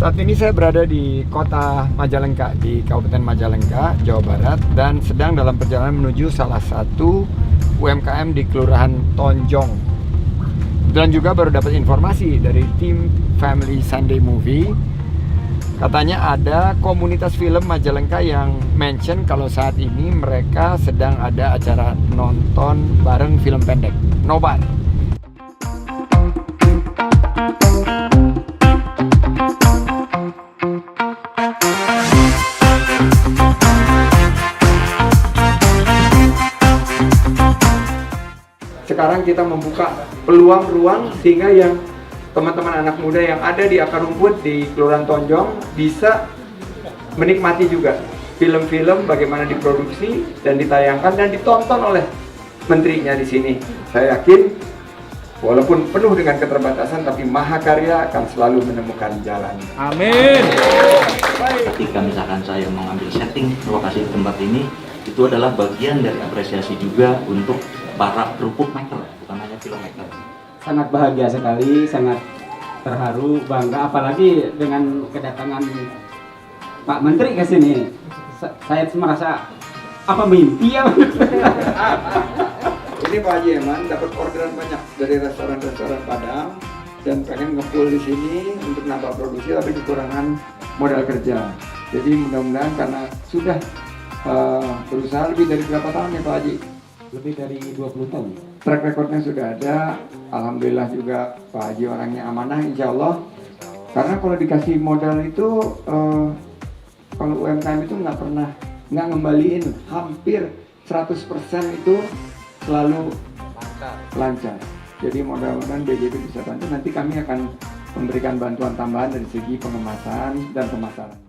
Saat ini saya berada di kota Majalengka, di Kabupaten Majalengka, Jawa Barat, dan sedang dalam perjalanan menuju salah satu UMKM di Kelurahan Tonjong. Dan juga baru dapat informasi dari tim Family Sunday Movie, katanya ada komunitas film Majalengka yang mention kalau saat ini mereka sedang ada acara nonton bareng film pendek, Nobar. Sekarang kita membuka peluang ruang sehingga yang teman-teman anak muda yang ada di akar rumput di Kelurahan Tonjong bisa menikmati juga film-film bagaimana diproduksi dan ditayangkan dan ditonton oleh menterinya di sini. Saya yakin walaupun penuh dengan keterbatasan tapi Mahakarya akan selalu menemukan jalan. Amin. Ketika misalkan saya mengambil setting lokasi tempat ini, itu adalah bagian dari apresiasi juga untuk para kerupuk maker, bukan hanya filmmaker. Sangat bahagia sekali, sangat terharu, bangga, apalagi dengan kedatangan Pak Menteri ke sini. Saya merasa apa mimpi ya? Ini Pak Haji Eman dapat orderan banyak dari restoran-restoran Padang dan pengen nge-full di sini untuk nambah produksi tapi kekurangan modal kerja. Jadi mudah-mudahan karena sudah berusaha lebih dari berapa tahun ya Pak Haji? Lebih dari 20 tahun. Track recordnya sudah ada, alhamdulillah juga Pak Haji orangnya amanah insya Allah. Karena kalau dikasih modal itu, kalau UMKM itu nggak ngembaliin, hampir 100% itu selalu lancar. Jadi mudah-mudahan BJB bisa bantu, nanti kami akan memberikan bantuan tambahan dari segi pengemasan dan pemasaran.